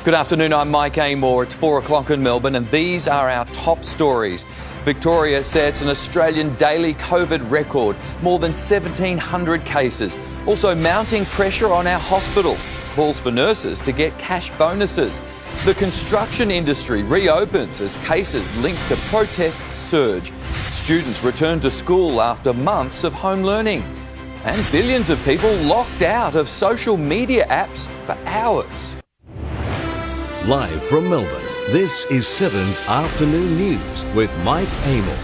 Good afternoon, I'm Mike Amor. It's 4 o'clock in Melbourne and these are our top stories. Victoria sets an Australian daily COVID record, more than 1,700 cases. Also mounting pressure on our hospitals, calls for nurses to get cash bonuses. The construction industry reopens as cases linked to protests surge. Students return to school after months of home learning. And billions of people locked out of social media apps for hours. Live from Melbourne, this is 7's Afternoon News with Mike Amor.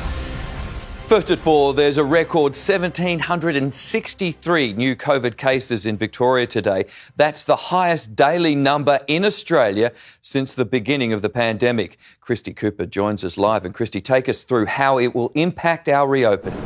First at 4, there's a record 1,763 new COVID cases in Victoria today. That's the highest daily number in Australia since the beginning of the pandemic. Christy Cooper joins us live. And Christy, take us through how it will impact our reopening.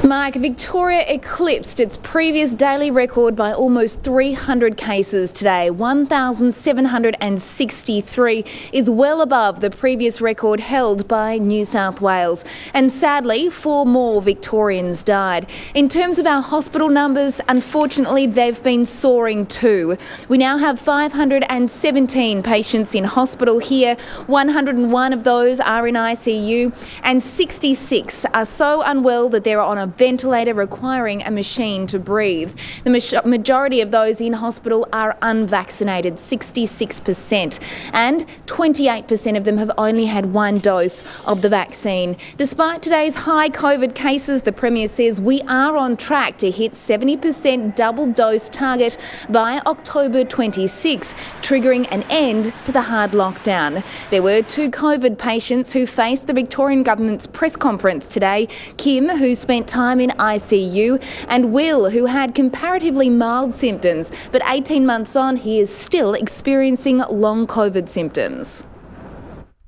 Mike, Victoria eclipsed its previous daily record by almost 300 cases today. 1,763 is well above the previous record held by New South Wales. And sadly, 4 more Victorians died. In terms of our hospital numbers, unfortunately, they've been soaring too. We now have 517 patients in hospital here. 101 of those are in ICU and 66 are so unwell that they're on a ventilator requiring a machine to breathe. The majority of those in hospital are unvaccinated, 66%, and 28% of them have only had 1 dose of the vaccine. Despite today's high COVID cases, the Premier says we are on track to hit 70% double dose target by October 26, triggering an end to the hard lockdown. There were 2 COVID patients who faced the Victorian Government's press conference today. Kim, who spent time in ICU, and Will, who had comparatively mild symptoms, but 18 months on, he is still experiencing long COVID symptoms.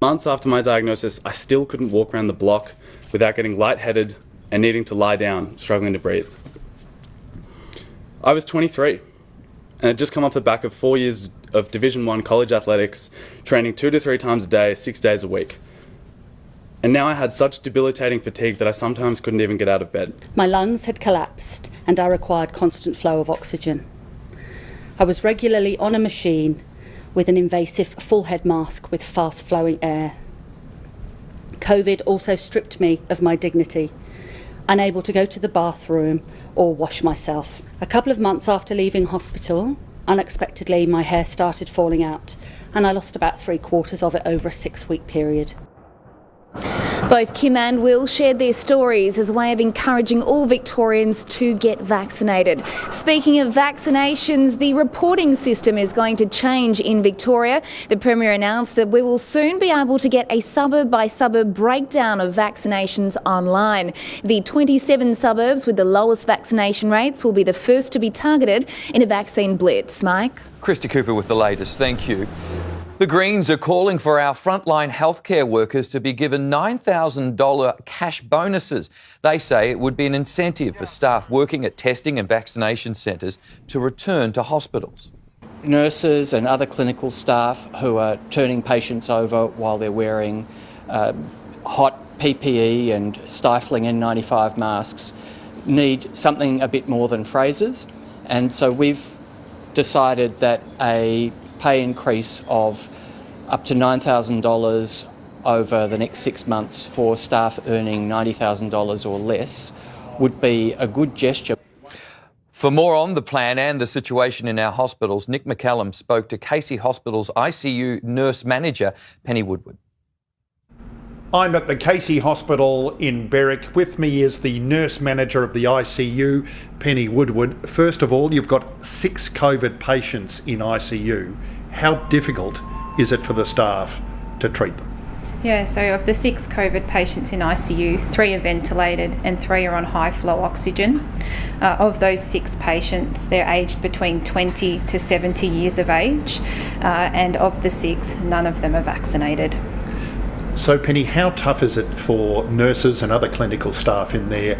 Months after my diagnosis, I still couldn't walk around the block without getting lightheaded and needing to lie down, struggling to breathe. I was 23 and had just come off the back of 4 years of Division 1 college athletics, training 2 to 3 times a day, 6 days a week. And now I had such debilitating fatigue that I sometimes couldn't even get out of bed. My lungs had collapsed and I required constant flow of oxygen. I was regularly on a machine with an invasive full head mask with fast flowing air. COVID also stripped me of my dignity, unable to go to the bathroom or wash myself. A couple of months after leaving hospital, unexpectedly my hair started falling out and I lost about 3/4 of it over a 6-week period. Both Kim and Will shared their stories as a way of encouraging all Victorians to get vaccinated. Speaking of vaccinations, the reporting system is going to change in Victoria. The Premier announced that we will soon be able to get a suburb-by-suburb breakdown of vaccinations online. The 27 suburbs with the lowest vaccination rates will be the first to be targeted in a vaccine blitz. Mike? Christy Cooper with the latest. Thank you. The Greens are calling for our frontline healthcare workers to be given $9,000 cash bonuses. They say it would be an incentive for staff working at testing and vaccination centres to return to hospitals. Nurses and other clinical staff who are turning patients over while they're wearing hot PPE and stifling N95 masks need something a bit more than phrases. And so we've decided that a pay increase of up to $9,000 over the next 6 months for staff earning $90,000 or less would be a good gesture. For more on the plan and the situation in our hospitals, Nick McCallum spoke to Casey Hospital's ICU nurse manager, Penny Woodward. I'm at the Casey Hospital in Berwick. With me is the nurse manager of the ICU, Penny Woodward. First of all, you've got 6 COVID patients in ICU. How difficult is it for the staff to treat them? Yeah, so of the 6 COVID patients in ICU, 3 are ventilated and 3 are on high flow oxygen. Of those 6 patients, they're aged between 20 to 70 years of age, and of the 6, none of them are vaccinated. So Penny, how tough is it for nurses and other clinical staff in there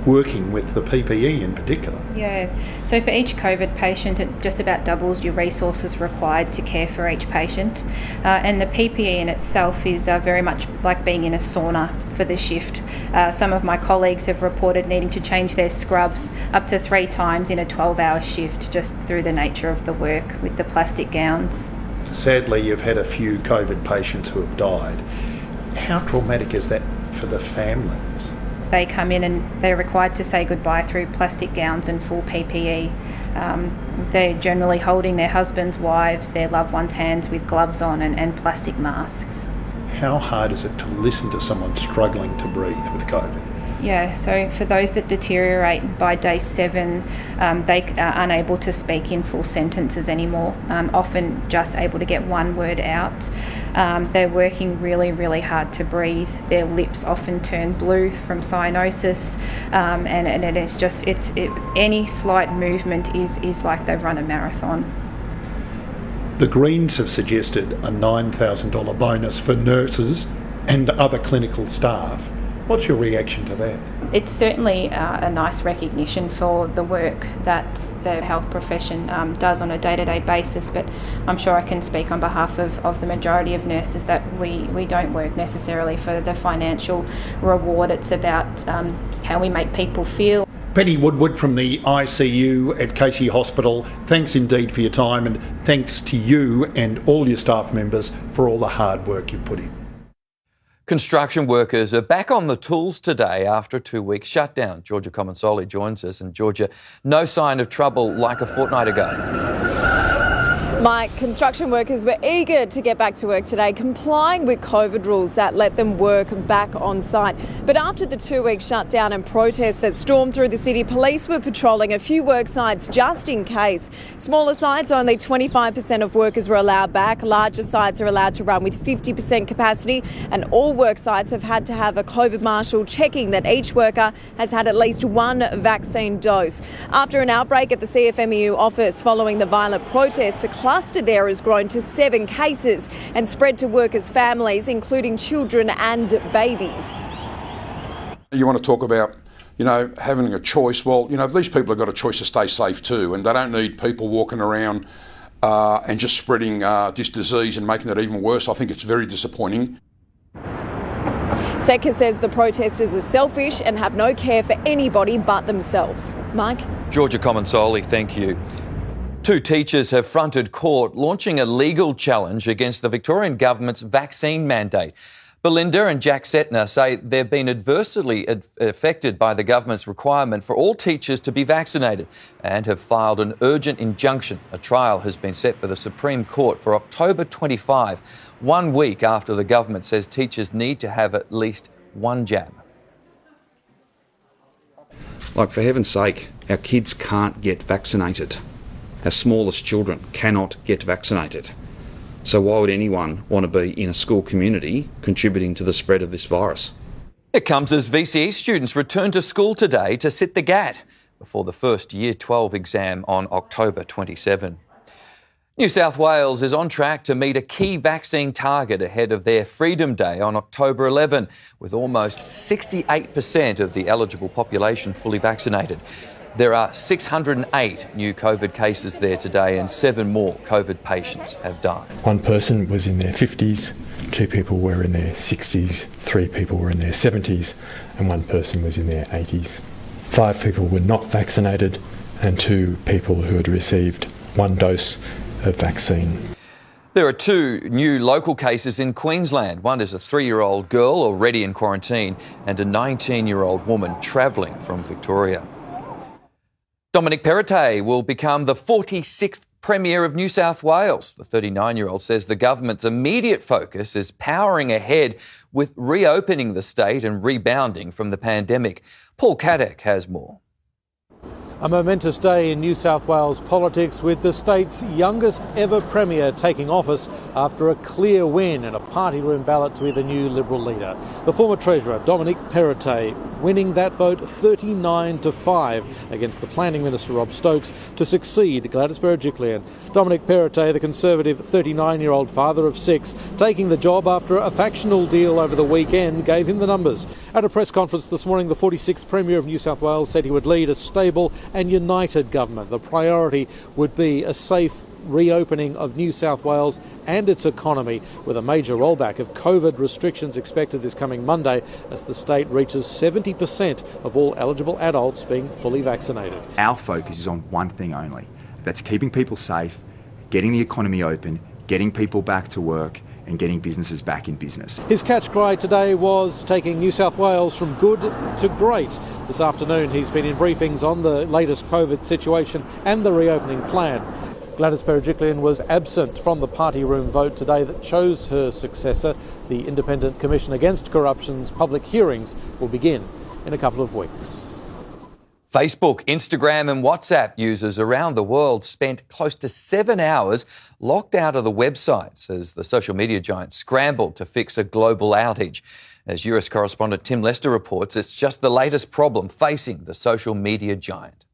working with the PPE in particular. Yeah, so for each COVID patient, it just about doubles your resources required to care for each patient. And the PPE in itself is very much like being in a sauna for the shift. Some of my colleagues have reported needing to change their scrubs up to 3 times in a 12-hour shift just through the nature of the work with the plastic gowns. Sadly, you've had a few COVID patients who have died. How traumatic is that for the families? They come in and they're required to say goodbye through plastic gowns and full PPE. They're generally holding their husbands, wives, their loved ones' hands with gloves on and plastic masks. How hard is it to listen to someone struggling to breathe with COVID? Yeah, so for those that deteriorate by day 7, they are unable to speak in full sentences anymore, often just able to get one word out. They're working really, really hard to breathe. Their lips often turn blue from cyanosis, and it is just, any slight movement is like they've run a marathon. The Greens have suggested a $9,000 bonus for nurses and other clinical staff. What's your reaction to that? It's certainly a nice recognition for the work that the health profession does on a day-to-day basis, but I'm sure I can speak on behalf of the majority of nurses that we don't work necessarily for the financial reward. It's about how we make people feel. Penny Woodward from the ICU at Casey Hospital, thanks indeed for your time, and thanks to you and all your staff members for all the hard work you've put in. Construction workers are back on the tools today after a 2-week shutdown. Georgia Comensoli joins us. And Georgia, no sign of trouble like a fortnight ago. Mike, construction workers were eager to get back to work today, complying with COVID rules that let them work back on site. But after the 2-week shutdown and protests that stormed through the city, police were patrolling a few work sites just in case. Smaller sites, only 25% of workers were allowed back. Larger sites are allowed to run with 50% capacity, and all work sites have had to have a COVID marshal checking that each worker has had at least 1 vaccine dose. After an outbreak at the CFMEU office following the violent protests, the cluster there has grown to 7 cases and spread to workers' families, including children and babies. You want to talk about, having a choice. Well, these people have got a choice to stay safe too, and they don't need people walking around and just spreading this disease and making it even worse. I think it's very disappointing. Secker says the protesters are selfish and have no care for anybody but themselves. Mike? Georgia Comensoli, thank you. 2 teachers have fronted court, launching a legal challenge against the Victorian government's vaccine mandate. Belinda and Jack Setner say they've been adversely affected by the government's requirement for all teachers to be vaccinated and have filed an urgent injunction. A trial has been set for the Supreme Court for October 25, 1 week after the government says teachers need to have at least 1 jab. Like, for heaven's sake, our kids can't get vaccinated. Our smallest children cannot get vaccinated. So why would anyone want to be in a school community contributing to the spread of this virus? It comes as VCE students return to school today to sit the GAT before the first Year 12 exam on October 27. New South Wales is on track to meet a key vaccine target ahead of their Freedom Day on October 11, with almost 68% of the eligible population fully vaccinated. There are 608 new COVID cases there today and 7 more COVID patients have died. 1 person was in their 50s, 2 people were in their 60s, 3 people were in their 70s and 1 person was in their 80s. 5 people were not vaccinated and 2 people who had received 1 dose of vaccine. There are 2 new local cases in Queensland. One is a 3-year-old girl already in quarantine and a 19-year-old woman travelling from Victoria. Dominic Perrottet will become the 46th Premier of New South Wales. The 39-year-old says the government's immediate focus is powering ahead with reopening the state and rebounding from the pandemic. Paul Caddick has more. A momentous day in New South Wales politics, with the state's youngest ever Premier taking office after a clear win in a party room ballot to be the new Liberal leader. The former Treasurer, Dominic Perrottet, winning that vote 39-5 against the Planning Minister, Rob Stokes, to succeed Gladys Berejiklian. Dominic Perrottet, the Conservative 39-year-old father of 6, taking the job after a factional deal over the weekend gave him the numbers. At a press conference this morning, the 46th Premier of New South Wales said he would lead a stable and united government. The priority would be a safe reopening of New South Wales and its economy, with a major rollback of COVID restrictions expected this coming Monday as the state reaches 70% of all eligible adults being fully vaccinated. Our focus is on one thing only. That's keeping people safe, getting the economy open, getting people back to work and getting businesses back in business. His catch cry today was taking New South Wales from good to great. This afternoon he's been in briefings on the latest COVID situation and the reopening plan. Gladys Berejiklian was absent from the party room vote today that chose her successor. The Independent Commission Against Corruption's public hearings will begin in a couple of weeks. Facebook, Instagram and WhatsApp users around the world spent close to 7 hours locked out of the websites as the social media giant scrambled to fix a global outage. As US correspondent Tim Lester reports, it's just the latest problem facing the social media giant.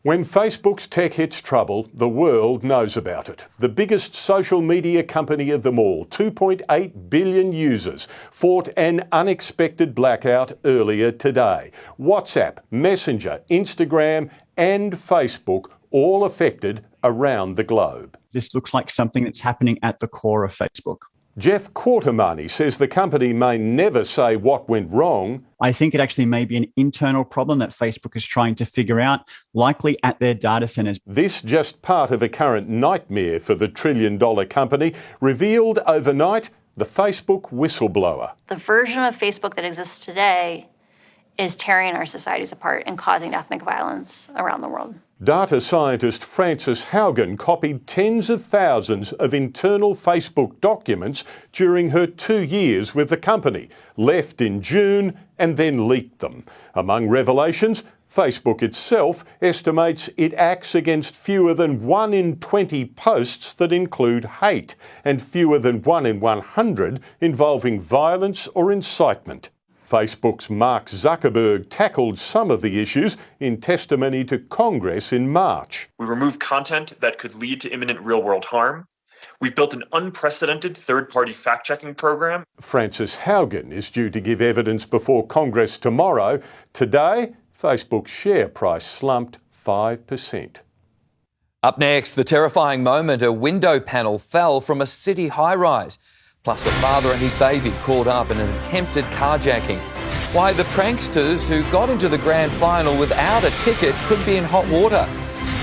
When Facebook's tech hits trouble, the world knows about it. The biggest social media company of them all, 2.8 billion users, fought an unexpected blackout earlier today. WhatsApp, Messenger, Instagram and Facebook all affected around the globe. This looks like something that's happening at the core of Facebook. Jeff Quartermani says the company may never say what went wrong. I think it actually may be an internal problem that Facebook is trying to figure out, likely at their data centers. This just part of a current nightmare for the trillion-dollar company, revealed overnight the Facebook whistleblower. The version of Facebook that exists today is tearing our societies apart and causing ethnic violence around the world. Data scientist Frances Haugen copied tens of thousands of internal Facebook documents during her 2 years with the company, left in June and then leaked them. Among revelations, Facebook itself estimates it acts against fewer than 1 in 20 posts that include hate and fewer than 1 in 100 involving violence or incitement. Facebook's Mark Zuckerberg tackled some of the issues in testimony to Congress in March. We removed content that could lead to imminent real-world harm. We've built an unprecedented third-party fact-checking program. Frances Haugen is due to give evidence before Congress tomorrow. Today, Facebook's share price slumped 5%. Up next, the terrifying moment a window panel fell from a city high-rise. Plus a father and his baby caught up in an attempted carjacking. Why the pranksters who got into the grand final without a ticket could be in hot water.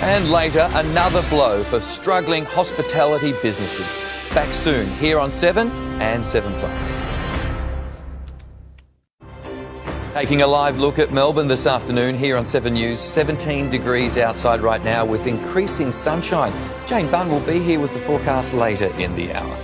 And later, another blow for struggling hospitality businesses. Back soon here on 7 and 7 Plus. Taking a live look at Melbourne this afternoon here on 7 News. 17 degrees outside right now with increasing sunshine. Jane Bunn will be here with the forecast later in the hour.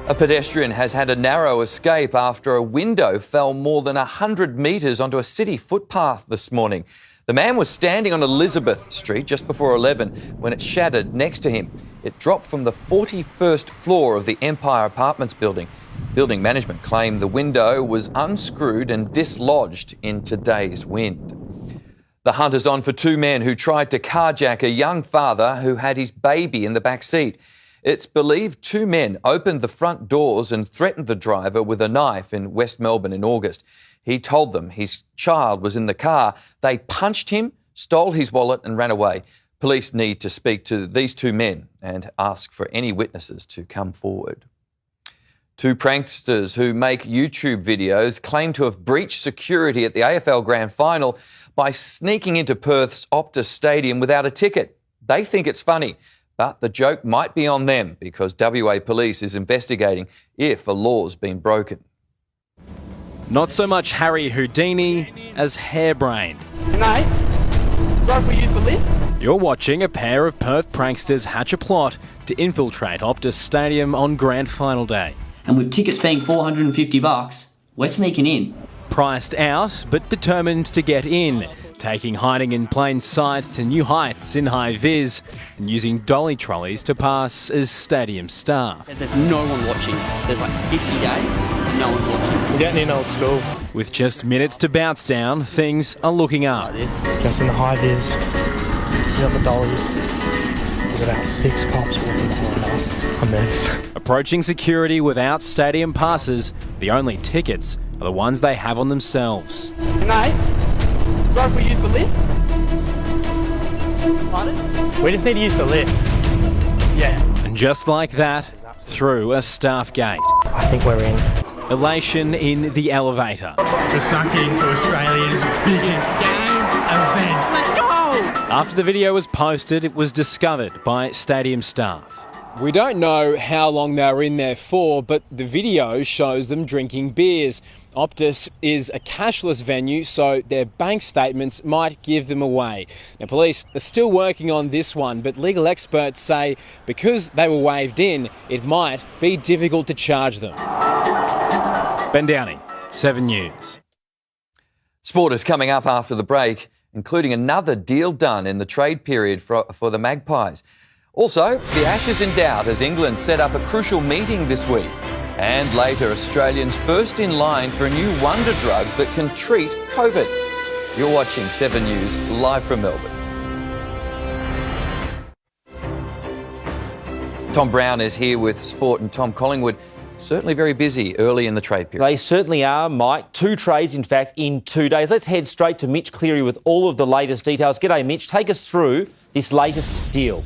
A pedestrian has had a narrow escape after a window fell more than 100 metres onto a city footpath this morning. The man was standing on Elizabeth Street just before 11 when it shattered next to him. It dropped from the 41st floor of the Empire Apartments building. Building management claimed the window was unscrewed and dislodged in today's wind. The hunt is on for 2 men who tried to carjack a young father who had his baby in the back seat. It's believed 2 men opened the front doors and threatened the driver with a knife in West Melbourne in August. He told them his child was in the car. They punched him, stole his wallet and ran away. Police need to speak to these 2 men and ask for any witnesses to come forward. 2 pranksters who make YouTube videos claim to have breached security at the AFL Grand Final by sneaking into Perth's Optus Stadium without a ticket. They think it's funny. But the joke might be on them because WA Police is investigating if a law's been broken. Not so much Harry Houdini as harebrained. Mate, sorry if we use the lift. You're watching a pair of Perth pranksters hatch a plot to infiltrate Optus Stadium on Grand Final Day. And with tickets being $450, we're sneaking in. Priced out, but determined to get in. taking hiding in plain sight to new heights in high vis and using dolly trolleys to pass as stadium staff. There's no one watching. There's like 50 days, no one's watching. We're getting in old school. With just minutes to bounce down, things are looking up. Just in the high vis, we got the dollies. There's about 6 cops walking behind us. I'm nervous. Approaching security without stadium passes, the only tickets are the ones they have on themselves. Hey mate, sorry if we use the lift. Pardon? We just need to use the lift. Yeah. And just like that, through a staff gate. I think we're in. Elation in the elevator. We're snuck into Australia's biggest game event. Let's go! After the video was posted, it was discovered by stadium staff. We don't know how long they were in there for, but the video shows them drinking beers. Optus is a cashless venue, so their bank statements might give them away. Now, police are still working on this one, but legal experts say because they were waved in, it might be difficult to charge them. Ben Downing, 7 News. Sport is coming up after the break, including another deal done in the trade period for the Magpies. Also, the Ashes in doubt as England set up a crucial meeting this week. And later, Australians first in line for a new wonder drug that can treat COVID. You're watching 7 News live from Melbourne. Tom Brown is here with sport, and Tom, Collingwood certainly very busy early in the trade period. They certainly are, Mike. 2 trades, in fact, in 2 days. Let's head straight to Mitch Cleary with all of the latest details. G'day, Mitch. Take us through this latest deal.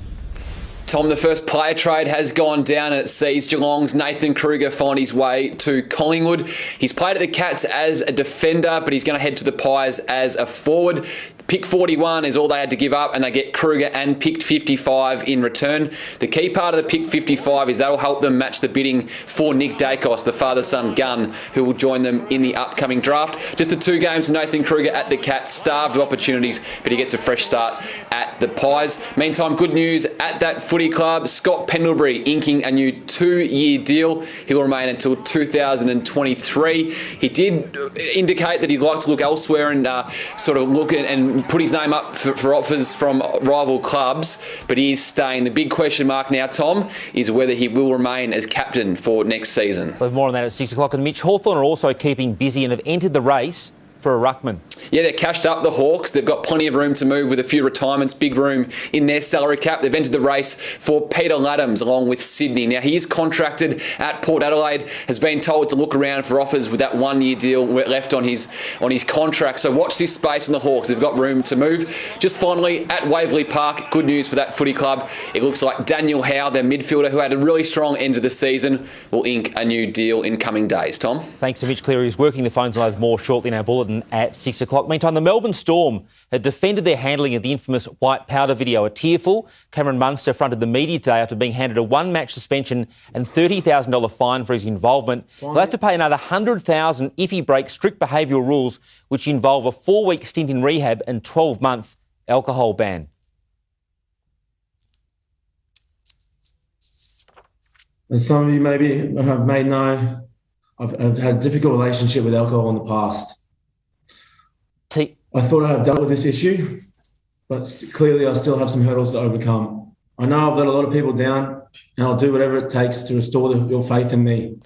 Tom, the first player trade has gone down and it sees Geelong's Nathan Kruger find his way to Collingwood. He's played at the Cats as a defender, but he's going to head to the Pies as a forward. Pick 41 is all they had to give up, and they get Kruger and pick 55 in return. The key part of the pick 55 is that'll help them match the bidding for Nick Dacos, the father-son gun, who will join them in the upcoming draft. Just the 2 games for Nathan Kruger at the Cats, starved of opportunities, but he gets a fresh start at the Pies. Meantime, good news at that footy club. Scott Pendlebury inking a new 2-year deal. He'll remain until 2023. He did indicate that he'd like to look elsewhere and sort of look at and put his name up for offers from rival clubs, but he is staying. The big question mark now, Tom, is whether he will remain as captain for next season. We'll have more on that at 6 o'clock. And Mitch, Hawthorn are also keeping busy and have entered the race for a ruckman. Yeah, they're cashed up, the Hawks. They've got plenty of room to move with a few retirements, big room in their salary cap. They've entered the race for Peter Laddams along with Sydney. Now, he is contracted at Port Adelaide, has been told to look around for offers with that 1-year deal left on his contract. So watch this space on the Hawks. They've got room to move. Just finally, at Waverley Park, good news for that footy club. It looks like Daniel Howe, their midfielder, who had a really strong end of the season, will ink a new deal in coming days. Tom? Thanks to Mitch Cleary, who's working the phones. We'll have more shortly in our bulletin at 6 o'clock. Meantime, the Melbourne Storm had defended their handling of the infamous white powder video. A tearful Cameron Munster fronted the media today after being handed a 1-match suspension and $30,000 fine for his involvement. He'll have to pay another $100,000 if he breaks strict behavioural rules, which involve a 4-week stint in rehab and 12-month alcohol ban. As some of you maybe may know, I've had a difficult relationship with alcohol in the past. I thought I had dealt with this issue, but clearly I still have some hurdles to overcome. I know I've let a lot of people down, and I'll do whatever it takes to restore your faith in me.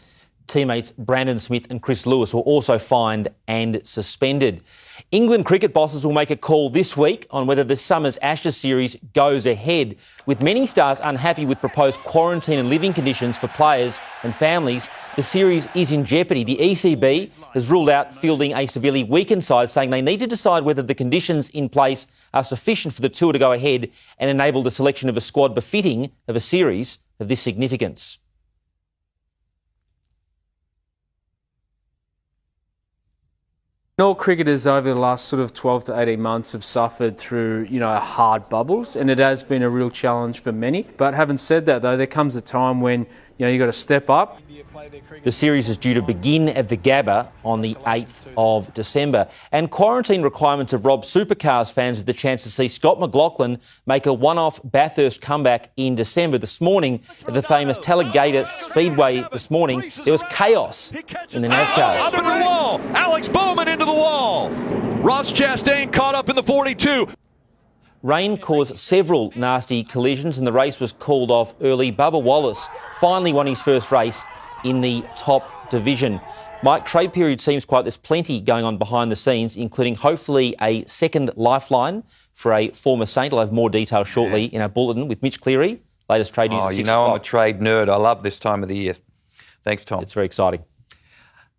Teammates Brandon Smith and Chris Lewis were also fined and suspended. England cricket bosses will make a call this week on whether the summer's Ashes series goes ahead. With many stars unhappy with proposed quarantine and living conditions for players and families, the series is in jeopardy. The ECB has ruled out fielding a severely weakened side, saying they need to decide whether the conditions in place are sufficient for the tour to go ahead and enable the selection of a squad befitting of a series of this significance. All cricketers over the last sort of 12 to 18 months have suffered through, hard bubbles, and it has been a real challenge for many. But having said that, though, there comes a time when, you've got to step up. The series is due to begin at the Gabba on the 8th of December. And quarantine requirements have robbed supercars fans of the chance to see Scott McLaughlin make a one-off Bathurst comeback in December. This morning, at the famous Talladega Speedway this morning, there was chaos in the NASCARs. Up into the wall. Alex Bowman into the wall. Ross Chastain caught up in the 42. Rain caused several nasty collisions and the race was called off early. Bubba Wallace finally won his first race in the top division. Mike, trade period seems quiet. There's plenty going on behind the scenes, including hopefully a second lifeline for a former Saint. I'll have more details shortly in our bulletin with Mitch Cleary. Latest trade news at 6 you know o'clock. I'm a trade nerd. I love this time of the year. Thanks, Tom. It's very exciting.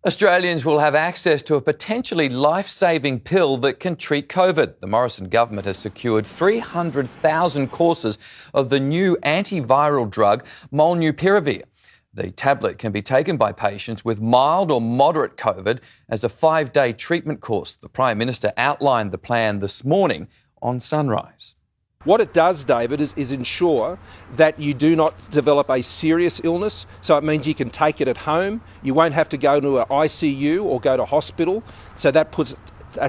Australians will have access to a potentially life-saving pill that can treat COVID. The Morrison government has secured 300,000 courses of the new antiviral drug Molnupiravir. The tablet can be taken by patients with mild or moderate COVID as a 5-day treatment course. The Prime Minister outlined the plan this morning on Sunrise. What it does, David, is ensure that you do not develop a serious illness. So it means you can take it at home. You won't have to go to an ICU or go to hospital. So that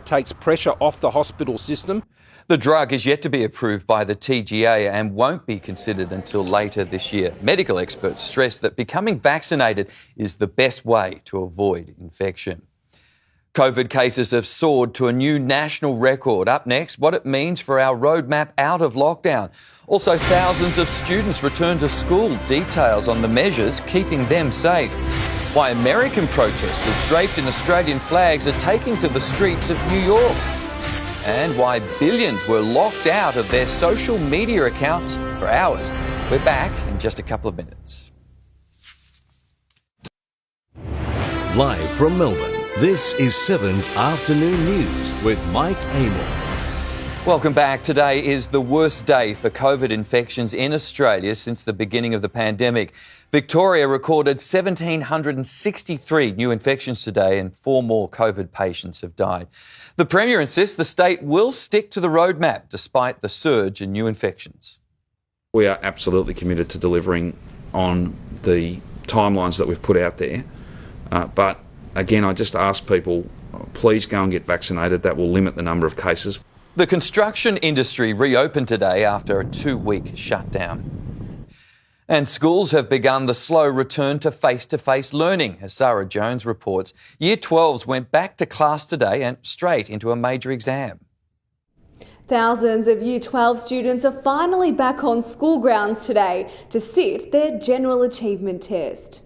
takes pressure off the hospital system. The drug is yet to be approved by the TGA and won't be considered until later this year. Medical experts stress that becoming vaccinated is the best way to avoid infection. COVID cases have soared to a new national record. Up next, what it means for our roadmap out of lockdown. Also, thousands of students return to school. Details on the measures keeping them safe. Why American protesters draped in Australian flags are taking to the streets of New York. And why billions were locked out of their social media accounts for hours. We're back in just a couple of minutes. Live from Melbourne. This is 7's Afternoon News with Mike Amor. Welcome back. Today is the worst day for COVID infections in Australia since the beginning of the pandemic. Victoria recorded 1,763 new infections today and 4 more COVID patients have died. The Premier insists the state will stick to the roadmap despite the surge in new infections. We are absolutely committed to delivering on the timelines that we've put out there. But again, I just ask people, please go and get vaccinated. That will limit the number of cases. The construction industry reopened today after a 2-week shutdown. And schools have begun the slow return to face-to-face learning. As Sarah Jones reports, Year 12s went back to class today and straight into a major exam. Thousands of Year 12 students are finally back on school grounds today to sit their general achievement test.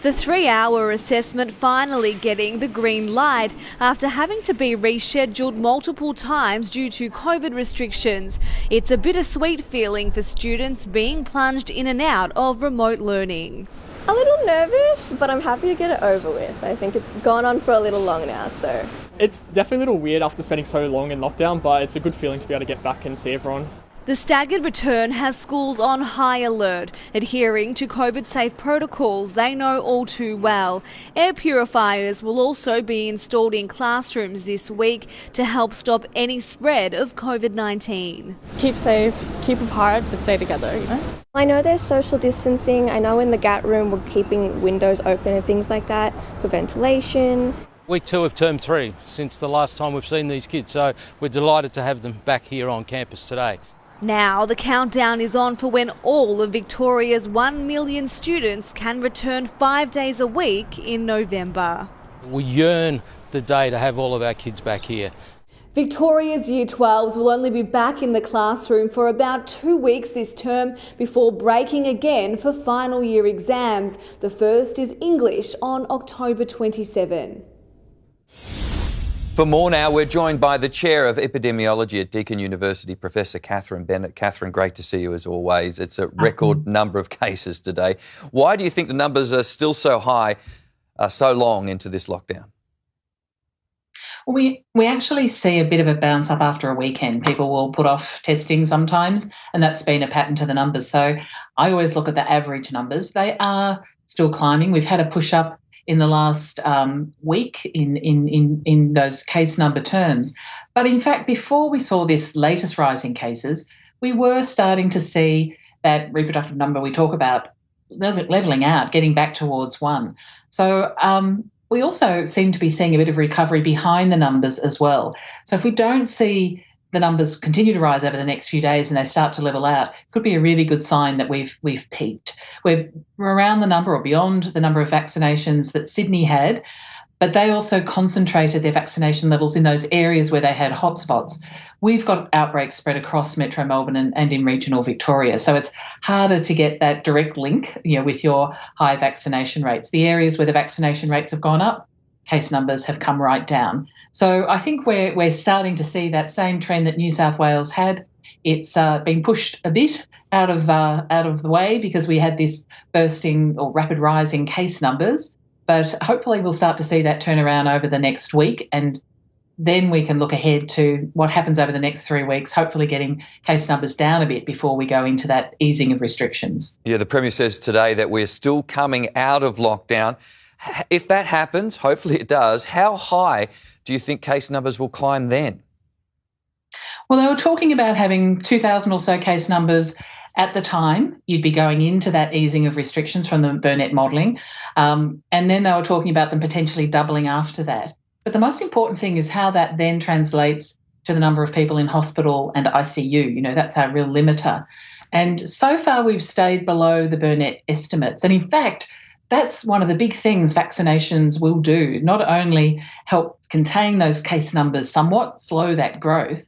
The 3-hour assessment finally getting the green light after having to be rescheduled multiple times due to COVID restrictions. It's a bittersweet feeling for students being plunged in and out of remote learning. A little nervous, but I'm happy to get it over with. I think it's gone on for a little long now, so. It's definitely a little weird after spending so long in lockdown, but it's a good feeling to be able to get back and see everyone. The staggered return has schools on high alert, adhering to COVID-safe protocols they know all too well. Air purifiers will also be installed in classrooms this week to help stop any spread of COVID-19. Keep safe, keep apart, but stay together, you know? I know there's social distancing. I know in the GAT room we're keeping windows open and things like that for ventilation. Week 2 of term 3 since the last time we've seen these kids, so we're delighted to have them back here on campus today. Now the countdown is on for when all of Victoria's 1 million students can return 5 days a week in November. We yearn the day to have all of our kids back here. Victoria's Year 12s will only be back in the classroom for about 2 weeks this term before breaking again for final year exams. The first is English on October 27. For more now, we're joined by the Chair of Epidemiology at Deakin University, Professor Catherine Bennett. Catherine, great to see you as always. It's a record number of cases today. Why do you think the numbers are still so high so long into this lockdown? We actually see a bit of a bounce up after a weekend. People will put off testing sometimes, and that's been a pattern to the numbers. So I always look at the average numbers. They are still climbing. We've had a push up in the last week in those case number terms. But in fact, before we saw this latest rise in cases, we were starting to see that reproductive number we talk about levelling out, getting back towards 1. So we also seem to be seeing a bit of recovery behind the numbers as well. So if we don't see the numbers continue to rise over the next few days and they start to level out, could be a really good sign that we've peaked. We're around the number or beyond the number of vaccinations that Sydney had but they also concentrated their vaccination levels in those areas where they had hotspots. We've got outbreaks spread across Metro Melbourne and in regional Victoria, so it's harder to get that direct link, with your high vaccination rates. The areas where the vaccination rates have gone up, case numbers have come right down. So I think we're starting to see that same trend that New South Wales had. It's been pushed a bit out of the way because we had this bursting or rapid rise in case numbers, but hopefully we'll start to see that turn around over the next week, and then we can look ahead to what happens over the next 3 weeks, hopefully getting case numbers down a bit before we go into that easing of restrictions. Yeah, the Premier says today that we're still coming out of lockdown. If that happens, hopefully it does, how high do you think case numbers will climb then? Well, they were talking about having 2,000 or so case numbers at the time. You'd be going into that easing of restrictions from the Burnett modelling. And then they were talking about them potentially doubling after that. But the most important thing is how that then translates to the number of people in hospital and ICU. That's our real limiter. And so far we've stayed below the Burnett estimates. And in fact, that's one of the big things vaccinations will do, not only help contain those case numbers somewhat, slow that growth,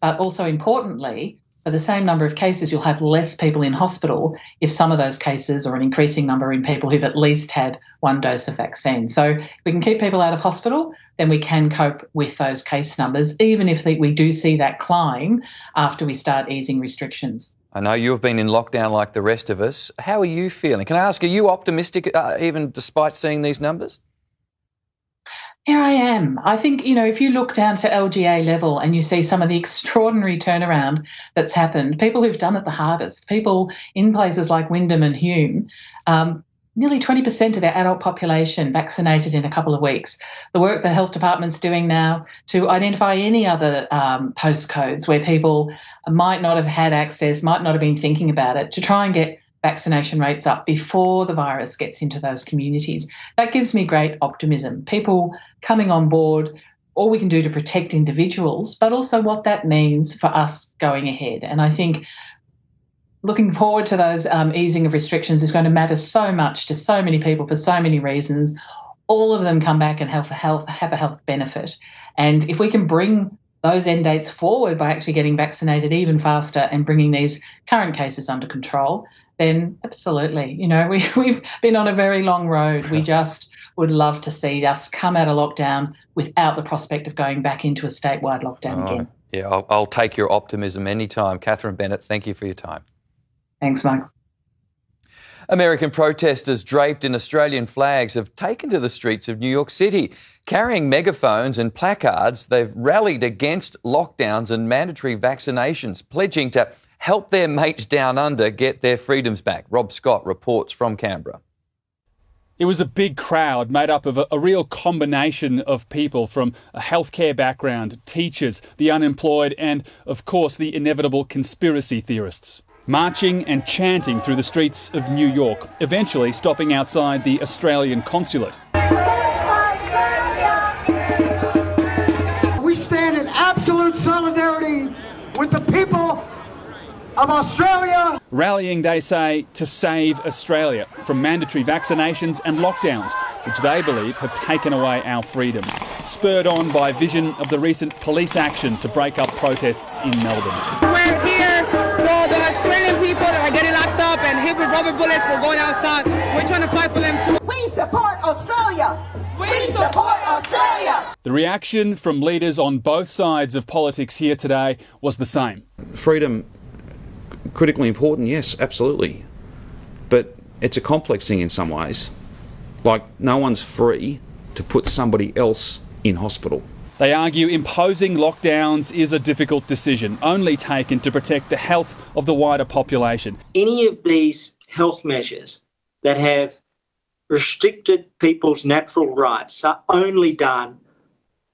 but also importantly, for the same number of cases, you'll have less people in hospital if some of those cases, or an increasing number in people who've at least had one dose of vaccine. So if we can keep people out of hospital, then we can cope with those case numbers, even if we do see that climb after we start easing restrictions. I know you've been in lockdown like the rest of us. How are you feeling? Can I ask, are you optimistic even despite seeing these numbers? Here I am. I think, if you look down to LGA level and you see some of the extraordinary turnaround that's happened, people who've done it the hardest, people in places like Wyndham and Hume, nearly 20% of their adult population vaccinated in a couple of weeks. The work the health department's doing now to identify any other postcodes where people might not have had access, might not have been thinking about it, to try and get vaccination rates up before the virus gets into those communities. That gives me great optimism. People coming on board, all we can do to protect individuals, but also what that means for us going ahead. And I think looking forward to those easing of restrictions is going to matter so much to so many people for so many reasons. All of them come back and have a health benefit. And if we can bring those end dates forward by actually getting vaccinated even faster and bringing these current cases under control, then absolutely. We've been on a very long road. We just would love to see us come out of lockdown without the prospect of going back into a statewide lockdown again. Yeah, I'll take your optimism anytime. Catherine Bennett, thank you for your time. Thanks, Mike. American protesters draped in Australian flags have taken to the streets of New York City. Carrying megaphones and placards, they've rallied against lockdowns and mandatory vaccinations, pledging to help their mates down under get their freedoms back. Rob Scott reports from Canberra. It was a big crowd made up of a real combination of people from a healthcare background, teachers, the unemployed and, of course, the inevitable conspiracy theorists. Marching and chanting through the streets of New York, eventually stopping outside the Australian consulate. We stand in absolute solidarity with the people of Australia. Rallying, they say, to save Australia from mandatory vaccinations and lockdowns, which they believe have taken away our freedoms, spurred on by vision of the recent police action to break up protests in Melbourne. We're here for the Australian people that are getting locked up and hit with rubber bullets for going outside. We're trying to fight for them too. We support Australia. We support Australia. The reaction from leaders on both sides of politics here today was the same. Freedom, critically important, yes, absolutely. But it's a complex thing in some ways. Like, no one's free to put somebody else in hospital. They argue imposing lockdowns is a difficult decision, only taken to protect the health of the wider population. Any of these health measures that have restricted people's natural rights are only done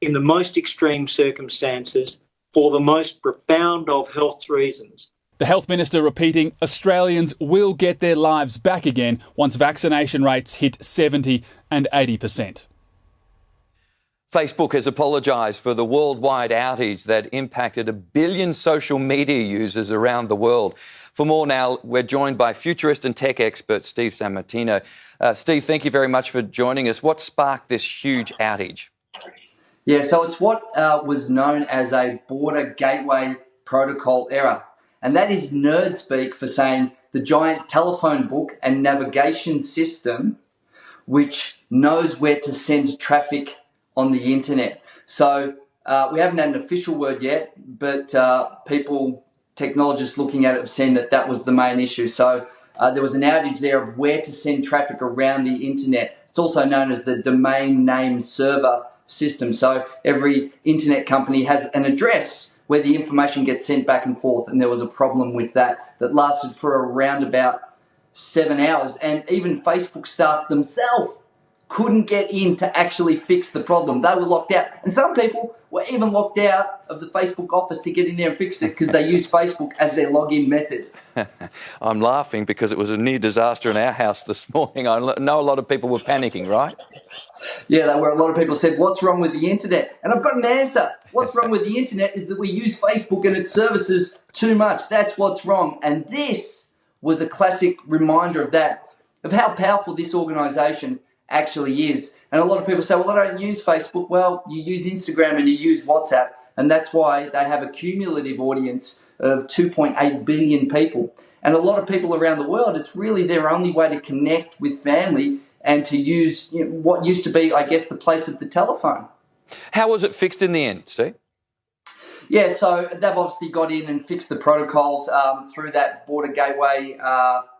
in the most extreme circumstances for the most profound of health reasons. The Health Minister repeating Australians will get their lives back again once vaccination rates hit 70 and 80%. Facebook has apologised for the worldwide outage that impacted 1 billion social media users around the world. For more now, we're joined by futurist and tech expert Steve Sammartino. Steve, thank you very much for joining us. What sparked this huge outage? Yeah, so it's what was known as a border gateway protocol error. And that is nerd speak for saying the giant telephone book and navigation system which knows where to send traffic on the internet. So we haven't had an official word yet, but technologists looking at it have seen that was the main issue. So there was an outage there of where to send traffic around the internet. It's also known as the domain name server system. So every internet company has an address where the information gets sent back and forth, and there was a problem with that lasted for around about 7 hours, and even Facebook staff themselves couldn't get in to actually fix the problem. They were locked out, and some people were even locked out of the Facebook office to get in there and fix it because they use Facebook as their login method. I'm laughing because it was a near disaster in our house this morning. I know a lot of people were panicking, right? Yeah, there were a lot of people said, what's wrong with the internet? And I've got an answer. What's wrong with the internet is that we use Facebook and its services too much. That's what's wrong. And this was a classic reminder of that, of how powerful this organisation actually is. And a lot of people say, well, I don't use Facebook. Well, you use Instagram and you use WhatsApp, and that's why they have a cumulative audience of 2.8 billion people. And a lot of people around the world, it's really their only way to connect with family and to use what used to be, I guess, the place of the telephone. How was it fixed in the end, Steve? Yeah, so they've obviously got in and fixed the protocols through that border gateway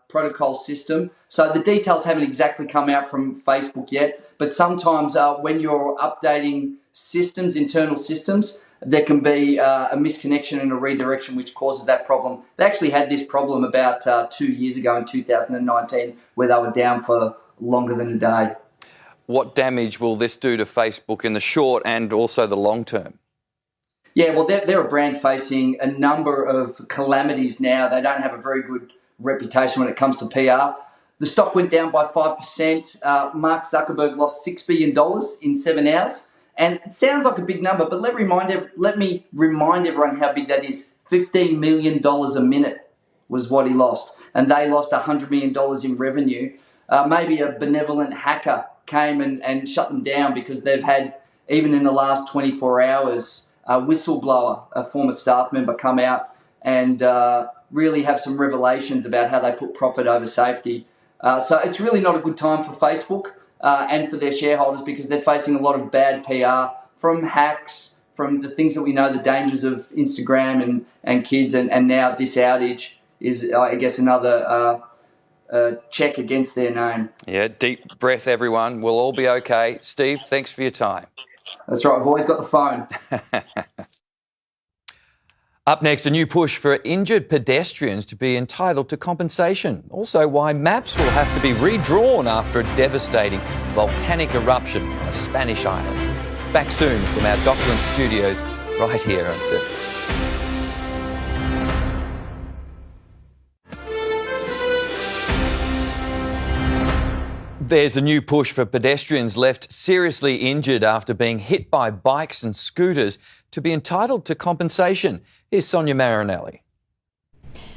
protocol system. So the details haven't exactly come out from Facebook yet, but sometimes when you're updating systems, internal systems, there can be a misconnection and a redirection which causes that problem. They actually had this problem about 2 years ago in 2019 where they were down for longer than a day. What damage will this do to Facebook in the short and also the long term? Yeah, well, they're a brand facing a number of calamities now. They don't have a very good reputation when it comes to PR. The stock went down by 5%. Mark Zuckerberg lost $6 billion in 7 hours. And it sounds like a big number, but let me remind everyone how big that is. $15 million a minute was what he lost. And they lost $100 million in revenue. Maybe a benevolent hacker came and shut them down because they've had, even in the last 24 hours, a whistleblower, a former staff member, come out and really have some revelations about how they put profit over safety. So it's really not a good time for Facebook and for their shareholders because they're facing a lot of bad PR from hacks, from the things that we know, the dangers of Instagram and kids, and now this outage is, I guess, another check against their name. Yeah, deep breath, everyone. We'll all be okay. Steve, thanks for your time. That's right, I've always got the phone. Up next, a new push for injured pedestrians to be entitled to compensation. Also, why maps will have to be redrawn after a devastating volcanic eruption on a Spanish island. Back soon from our Dockland studios right here on 7. There's a new push for pedestrians left seriously injured after being hit by bikes and scooters to be entitled to compensation. Here's Sonia Marinelli.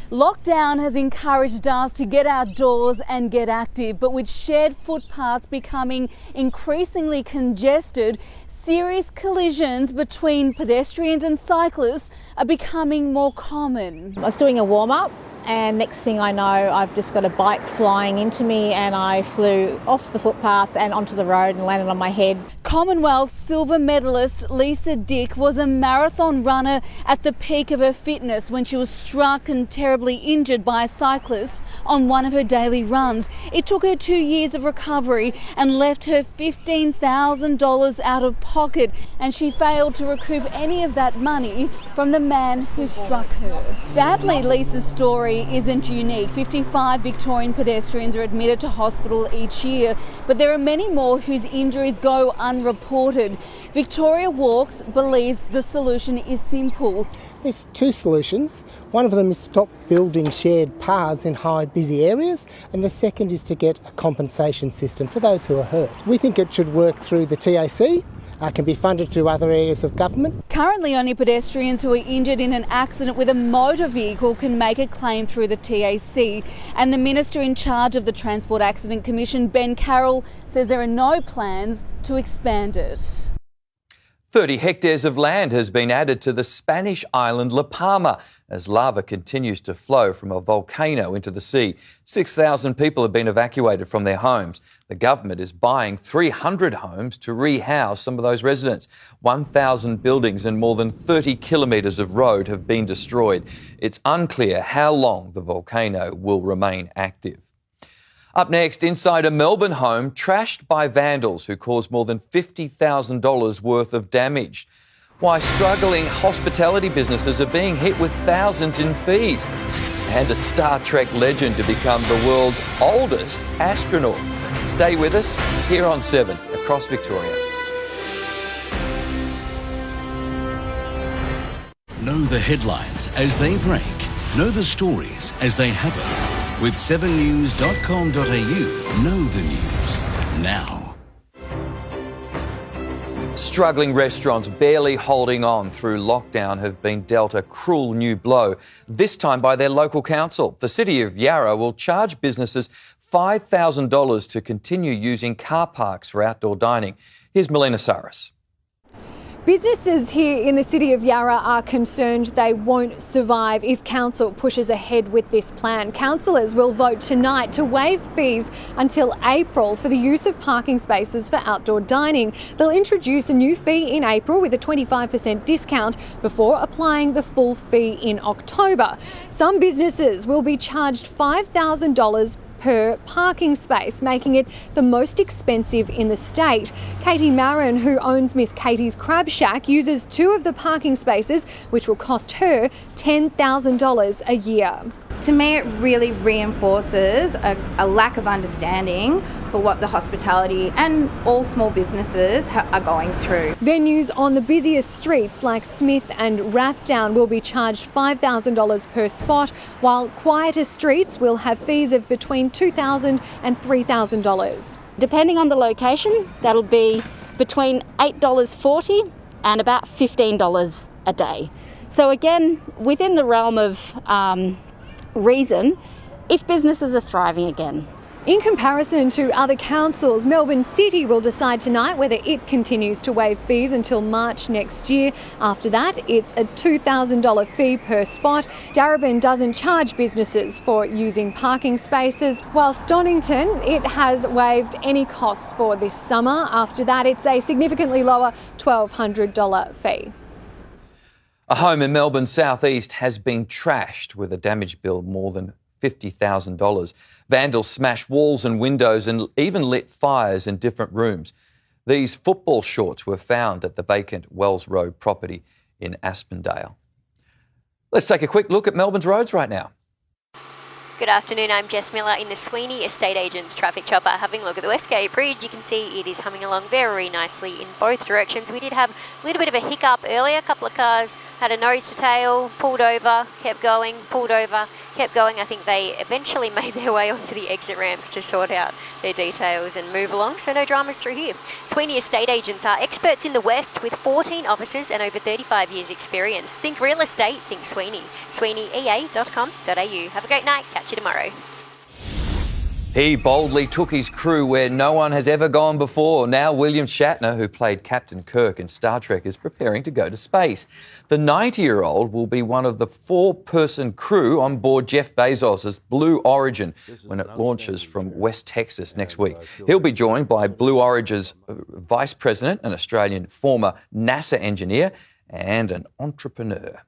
Lockdown has encouraged us to get outdoors and get active, but with shared footpaths becoming increasingly congested, serious collisions between pedestrians and cyclists are becoming more common. I was doing a warm-up and next thing I know I've just got a bike flying into me and I flew off the footpath and onto the road and landed on my head. Commonwealth silver medalist Lisa Dick was a marathon runner at the peak of her fitness when she was struck and terribly injured by a cyclist on one of her daily runs. It took her 2 years of recovery and left her $15,000 out of pocket, and she failed to recoup any of that money from the man who struck her. Sadly, Lisa's story isn't unique. 55 Victorian pedestrians are admitted to hospital each year, but there are many more whose injuries go unreported. Victoria Walks believes the solution is simple. There's two solutions. One of them is to stop building shared paths in high busy areas, and the second is to get a compensation system for those who are hurt. We think it should work through the TAC, can be funded through other areas of government. Currently, only pedestrians who are injured in an accident with a motor vehicle can make a claim through the TAC. And the Minister in charge of the Transport Accident Commission, Ben Carroll, says there are no plans to expand it. 30 hectares of land has been added to the Spanish island La Palma as lava continues to flow from a volcano into the sea. 6,000 people have been evacuated from their homes. The government is buying 300 homes to rehouse some of those residents. 1,000 buildings and more than 30 kilometres of road have been destroyed. It's unclear how long the volcano will remain active. Up next, inside a Melbourne home trashed by vandals who caused more than $50,000 worth of damage. Why struggling hospitality businesses are being hit with thousands in fees. And a Star Trek legend to become the world's oldest astronaut. Stay with us here on 7 across Victoria. Know the headlines as they break. Know the stories as they happen. With 7news.com.au, know the news now. Struggling restaurants barely holding on through lockdown have been dealt a cruel new blow, this time by their local council. The City of Yarra will charge businesses $5,000 to continue using car parks for outdoor dining. Here's Melina Saris. Businesses here in the City of Yarra are concerned they won't survive if council pushes ahead with this plan. Councillors will vote tonight to waive fees until April for the use of parking spaces for outdoor dining. They'll introduce a new fee in April with a 25% discount before applying the full fee in October. Some businesses will be charged $5,000 per parking space, making it the most expensive in the state. Katie Marin, who owns Miss Katie's Crab Shack, uses 2 of the parking spaces, which will cost her $10,000 a year. To me, it really reinforces a lack of understanding for what the hospitality and all small businesses are going through. Venues on the busiest streets like Smith and Rathdown will be charged $5,000 per spot, while quieter streets will have fees of between $2,000 and $3,000. Depending on the location, that'll be between $8.40 and about $15 a day. So again, within the realm of reason if businesses are thriving again. In comparison to other councils, Melbourne City will decide tonight whether it continues to waive fees until March next year. After that, it's a $2,000 fee per spot. Darebin doesn't charge businesses for using parking spaces, while Stonington, it has waived any costs for this summer. After that, it's a significantly lower $1,200 fee. A home in Melbourne South East has been trashed with a damage bill more than $50,000. Vandals smashed walls and windows and even lit fires in different rooms. These football shorts were found at the vacant Wells Road property in Aspendale. Let's take a quick look at Melbourne's roads right now. Good afternoon, I'm Jess Miller in the Sweeney Estate Agents traffic chopper. Having a look at the Westgate Bridge, you can see it is humming along very nicely in both directions. We did have a little bit of a hiccup earlier. A couple of cars had a nose to tail, pulled over, kept going, pulled over, kept going. I think they eventually made their way onto the exit ramps to sort out their details and move along, so no dramas through here. Sweeney Estate Agents are experts in the West with 14 offices and over 35 years experience. Think real estate, think Sweeney. SweeneyEA.com.au. Have a great night. Catch you tomorrow. He boldly took his crew where no one has ever gone before. Now William Shatner, who played Captain Kirk in Star Trek, is preparing to go to space. The 90-year-old will be one of the 4-person crew on board Jeff Bezos' Blue Origin when it launches from West Texas next week. He'll be joined by Blue Origin's Vice President, an Australian former NASA engineer and an entrepreneur.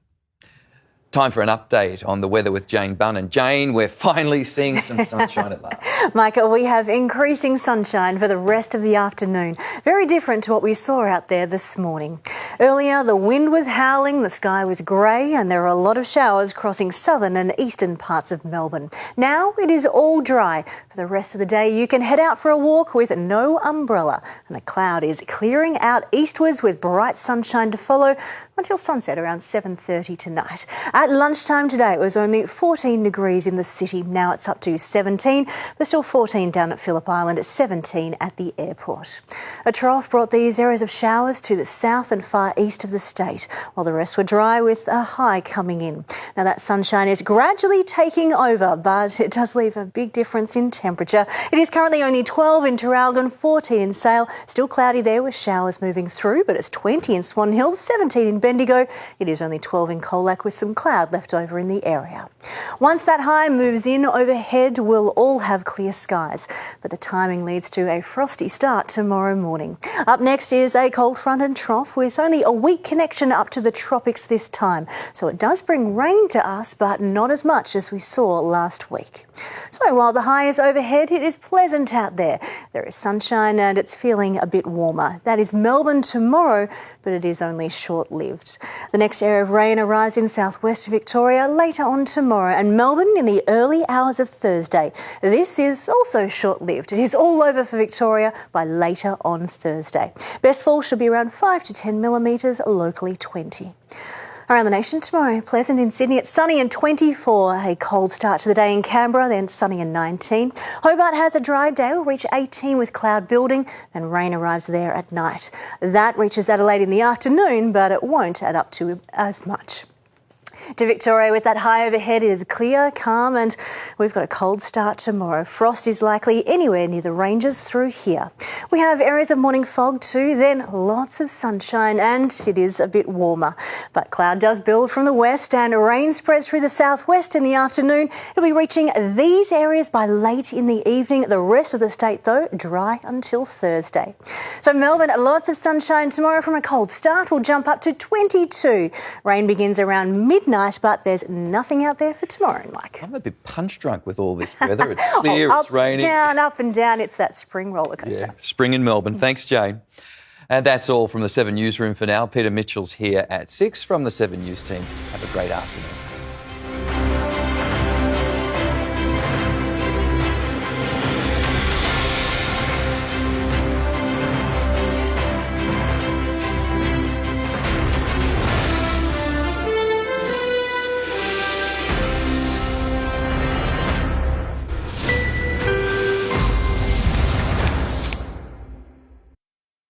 Time for an update on the weather with Jane Bunn. Jane, we're finally seeing some sunshine at last. Michael, we have increasing sunshine for the rest of the afternoon. Very different to what we saw out there this morning. Earlier, the wind was howling, the sky was grey, and there were a lot of showers crossing southern and eastern parts of Melbourne. Now it is all dry. For the rest of the day, you can head out for a walk with no umbrella. And the cloud is clearing out eastwards with bright sunshine to follow until sunset around 7:30 tonight. At lunchtime today, it was only 14 degrees in the city. Now it's up to 17, but still 14 down at Phillip Island, at 17 at the airport. A trough brought these areas of showers to the south and far east of the state, while the rest were dry with a high coming in. Now that sunshine is gradually taking over, but it does leave a big difference in temperature. It is currently only 12 in Traralgon, 14 in Sale. Still cloudy there with showers moving through, but it's 20 in Swan Hills, 17 in Bendigo. It is only 12 in Colac with some cloud left over in the area. Once that high moves in overhead, we'll all have clear skies, but the timing leads to a frosty start tomorrow morning. Up next is a cold front and trough with only a weak connection up to the tropics this time. So it does bring rain to us, but not as much as we saw last week. So while the high is overhead, it is pleasant out there. There is sunshine and it's feeling a bit warmer. That is Melbourne tomorrow, but it is only short-lived. The next area of rain arrives in southwest Victoria later on tomorrow, and Melbourne in the early hours of Thursday. This is also short-lived. It is all over for Victoria by later on Thursday. Best fall should be around 5 to 10 millimetres, locally 20. Around the nation tomorrow, pleasant in Sydney, it's sunny and 24. A cold start to the day in Canberra, then sunny and 19. Hobart has a dry day, will reach 18 with cloud building, then rain arrives there at night. That reaches Adelaide in the afternoon, but it won't add up to as much. To Victoria with that high overhead, it is clear, calm, and we've got a cold start tomorrow. Frost is likely anywhere near the ranges through here. We have areas of morning fog too, then lots of sunshine, and it is a bit warmer. But cloud does build from the west and rain spreads through the southwest in the afternoon. It'll be reaching these areas by late in the evening. The rest of the state, though, dry until Thursday. So Melbourne, lots of sunshine tomorrow from a cold start. Will jump up to 22. Rain begins around midnight, but there's nothing out there for tomorrow, Mike. I'm a bit punch drunk with all this weather. It's clear, it's raining. Up and down. It's that spring roller coaster. Yeah, spring in Melbourne. Thanks, Jane. And that's all from the 7 Newsroom for now. Peter Mitchell's here at 6 from the 7 News team. Have a great afternoon.